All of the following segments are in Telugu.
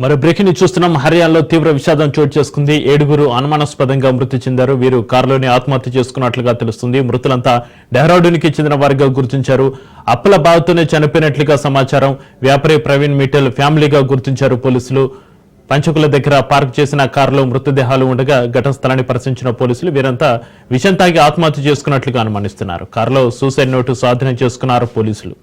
మరో బ్రేకింగ్ న్యూస్ చూస్తున్నాం. హర్యానాలో తీవ్ర విషాదం చోటు చేసుకుంది. 7గురు అనుమానాస్పదంగా మృతి చెందారు. వీరు కారులోనే ఆత్మహత్య చేసుకున్నట్లుగా తెలుస్తుంది. మృతులంతా డెహ్రాడూన్కి చెందిన వారిగా గుర్తించారు. అప్పుల బాధతోనే చనిపోయినట్లుగా సమాచారం. వ్యాపారి ప్రవీణ్ మిట్టల్ ఫ్యామిలీగా గుర్తించారు పోలీసులు. పంచకుల దగ్గర పార్క్ చేసిన కారులో మృతదేహాలు ఉండగా ఘటన స్థలాన్ని పరిశీలించిన పోలీసులు వీరంతా విషం తాగి ఆత్మహత్య చేసుకున్నట్లుగా అనుమానిస్తున్నారు. కారులో సూసైడ్ నోటు స్వాధీనం చేసుకున్నారు పోలీసులు.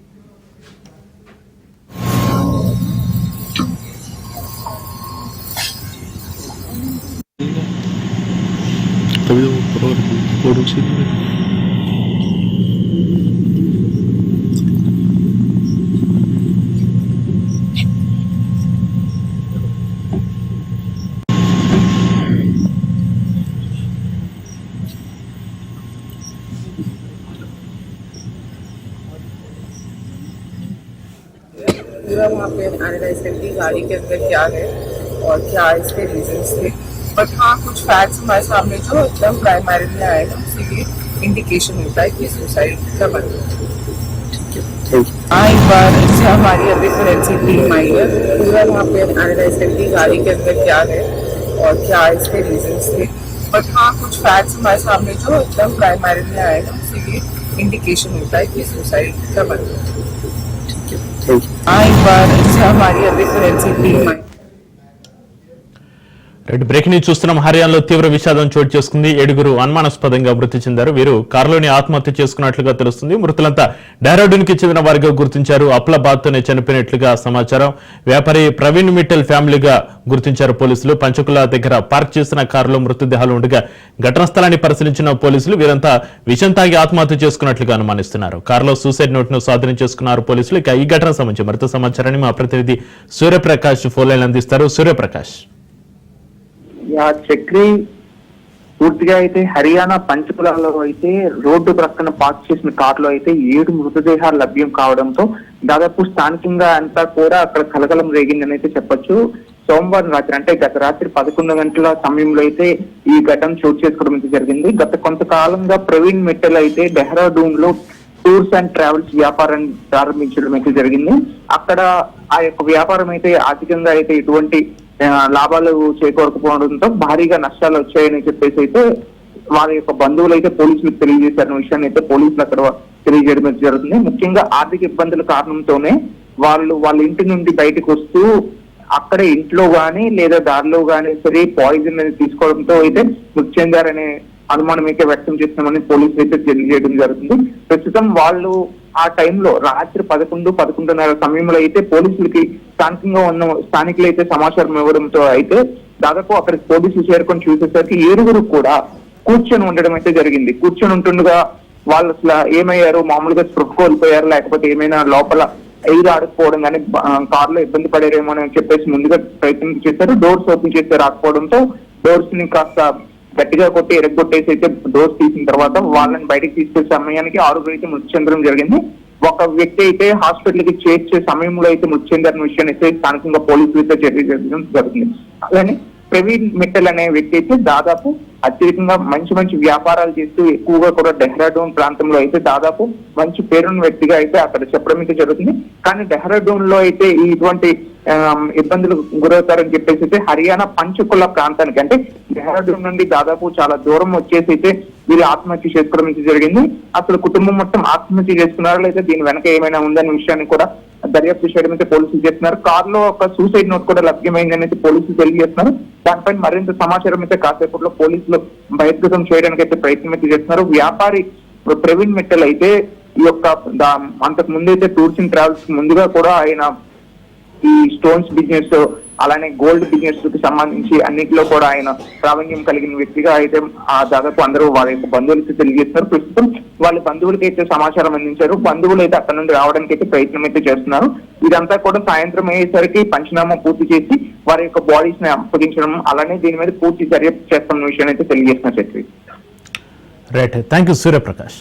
पूरा वहाँ पे एनालाइज करके गाड़ी के अंदर क्या है और क्या इसके रीजंस थे, बट हाँ कुछ फैक्ट्स हमारे सामने जो एकदम प्राइमरीली आएगा उसीलिए इंडिकेशन होता है कि सुसाइड का बंदा। हाँ, एक बार इससे हमारी अभी फोरेंसिक टीम आई है, पूरा वहाँ पे एनालाइज करके गाड़ी के अंदर क्या है और क्या इसके रीजंस थे, बट हाँ कुछ फैक्ट्स हमारे सामने जो एकदम प्राइमरीली आएगा उसीलिए इंडिकेशन होता है कि सुसाइड का बंदा। हाँ, एक बार इससे हमारी अभी फोरेंसिक टीम आई। బ్రేకింగ్ న్యూస్ చూస్తున్నాం. హర్యానాలో తీవ్ర విషాదం చోటు చేసుకుంది. 7గురు అనుమానాస్పదంగా మృతి చెందారు. వీరు కారులోని ఆత్మహత్య చేసుకున్నట్లుగా తెలుస్తుంది. మృతులంతా డెహ్రాడూన్కి చెందిన వారిగా గుర్తించారు. అప్పుల బాధతోనే చనిపోయినట్లుగా సమాచారం. వ్యాపారి ప్రవీణ్ మిట్టల్ ఫ్యామిలీగా గుర్తించారు పోలీసులు. పంచకుల దగ్గర పార్క్ చేసిన కారులో మృతదేహాలు ఉండగా ఘటనా స్థలాన్ని పరిశీలించిన పోలీసులు వీరంతా విషం తాగి ఆత్మహత్య చేసుకున్నట్లుగా అనుమానిస్తున్నారు. కారులో సూసైడ్ నోట్ను స్వాధీనం చేసుకున్నారు పోలీసులు. ఇక ఈ ఘటన సంబంధించి మరింత సమాచారాన్ని మా ప్రతినిధి సూర్యప్రకాష్ ఫోన్ లైన్ అందిస్తారు. సూర్యప్రకాష్. చక్రి పూర్తిగా అయితే హర్యానా పంచకులలో అయితే రోడ్డు ప్రక్కన పార్క్ చేసిన కారులో అయితే 7 మృతదేహాలు లభ్యం కావడంతో దాదాపు స్థానికంగా అంతా కూడా అక్కడ కలకలం రేగిందని అయితే చెప్పొచ్చు. సోమవారం రాత్రి అంటే గత రాత్రి 11 గంటల సమయంలో అయితే ఈ ఘటన చోటు చేసుకోవడం అయితే జరిగింది. గత కొంతకాలంగా ప్రవీణ్ మిట్టల్ అయితే డెహ్రాడూన్ లో టూర్స్ అండ్ ట్రావెల్స్ వ్యాపారాన్ని ప్రారంభించడం అయితే జరిగింది. అక్కడ ఆ యొక్క వ్యాపారం అయితే ఆర్థికంగా అయితే ఎటువంటి లాభాలు చేకూరకపోవడంతో భారీగా నష్టాలు వచ్చాయని చెప్పేసి అయితే వారి యొక్క బంధువులు అయితే పోలీసులకు తెలియజేశారన్న విషయాన్ని అయితే పోలీసులు అక్కడ తెలియజేయడం జరుగుతుంది. ముఖ్యంగా ఆర్థిక ఇబ్బందుల కారణంతోనే వాళ్ళ ఇంటి నుండి బయటకు వస్తూ అక్కడే ఇంట్లో గానీ లేదా దారిలో గానీ సరే పాయిజన్ అనేది తీసుకోవడంతో అయితే మృతి చెందారనే అనుమానం అయితే వ్యక్తం చేస్తున్నామని పోలీసులు అయితే తెలియజేయడం జరుగుతుంది. ప్రస్తుతం వాళ్ళు ఆ టైంలో రాత్రి 11-11:30 సమయంలో అయితే పోలీసులకి స్థానికంగా ఉన్న స్థానికులు అయితే సమాచారం ఇవ్వడంతో అయితే దాదాపు అక్కడికి పోలీసులు చేరుకొని చూసేసరికి 7గురు కూడా కూర్చొని ఉండడం అయితే జరిగింది. కూర్చొని ఉంటుండగా వాళ్ళు అసలు ఏమయ్యారు, మామూలుగా స్పృహ కోల్పోయారు లేకపోతే ఏమైనా లోపల ఎయిర్ ఆడుకోవడం కానీ కారులో ఇబ్బంది పడేరేమో అని చెప్పేసి ముందుగా ప్రయత్నం చేశారు. డోర్స్ ఓపెన్ చేసి రాకపోవడంతో డోర్స్ ని కాస్త గట్టిగా కొట్టి ఎరగొట్టేసి అయితే డోర్స్ తీసిన తర్వాత వాళ్ళని బయటకు తీసుకొచ్చే సమయానికి 6గురు అయితే మృతి చెందడం జరిగింది. ఒక వ్యక్తి అయితే హాస్పిటల్ కి చేర్చే సమయంలో అయితే మృతి చెందిన విషయాన్ని అయితే స్థానికంగా పోలీసులు అయితే తెలియజేయడం జరుగుతుంది. అలానే ప్రవీణ్ మిట్టల్ అనే వ్యక్తి అయితే దాదాపు అత్యధికంగా మంచి వ్యాపారాలు చేస్తూ ఎక్కువగా కూడా డెహ్రాడూన్ ప్రాంతంలో అయితే దాదాపు మంచి పేరున్న వ్యక్తిగా అయితే అక్కడ చెప్పడం అయితే జరుగుతుంది. కానీ డెహ్రాడూన్ లో అయితే ఇటువంటి ఇబ్బందులకు గురవుతారని చెప్పేసి అయితే హర్యానా పంచకుల ప్రాంతానికి అంటే డెహ్రాడూన్ నుండి దాదాపు చాలా దూరం వచ్చేసి అయితే వీరు ఆత్మహత్య చేసుకోవడం అయితే జరిగింది. అసలు కుటుంబం మొత్తం ఆత్మహత్య చేసుకున్నారో లేదా దీని వెనక ఏమైనా ఉందనే విషయాన్ని కూడా దర్యాప్తు చేయడం అయితే పోలీసులు చేస్తున్నారు. కారులో ఒక సూసైడ్ నోట్ కూడా లభ్యమైందని అయితే పోలీసులు తెలియజేస్తున్నారు. దానిపై మరింత సమాచారం అయితే కాసేపట్లో పోలీసులు బహిర్గతం చేయడానికి అయితే ప్రయత్నం అయితే చేస్తున్నారు. వ్యాపారి ప్రవీణ్ మిట్టల్ అయితే ఈ యొక్క అంతకు ముందు అయితే టూర్స్ అండ్ ట్రావెల్స్ ముందుగా కూడా ఆయన ఈ స్టోన్స్ బిజినెస్ అలానే గోల్డ్ బిజినెస్ కి సంబంధించి అన్నింటిలో కూడా ఆయన ప్రావీణ్యం కలిగిన వ్యక్తిగా అయితే దాదాపు అందరూ వారి యొక్క బంధువులకి తెలియజేస్తున్నారు. ప్రస్తుతం వాళ్ళ బంధువులకి అయితే సమాచారం అందించారు. బంధువులు అయితే అక్కడ నుండి రావడానికి అయితే ప్రయత్నం అయితే చేస్తున్నారు. ఇదంతా కూడా సాయంత్రం అయ్యేసరికి పంచనామా పూర్తి చేసి వారి యొక్క బాడీస్ ని అప్పగించడం అలానే దీని మీద పూర్తి దర్యాప్తు చేస్తున్న విషయాన్ని అయితే తెలియజేస్తున్నారు. Right, thank you Suryaprakash.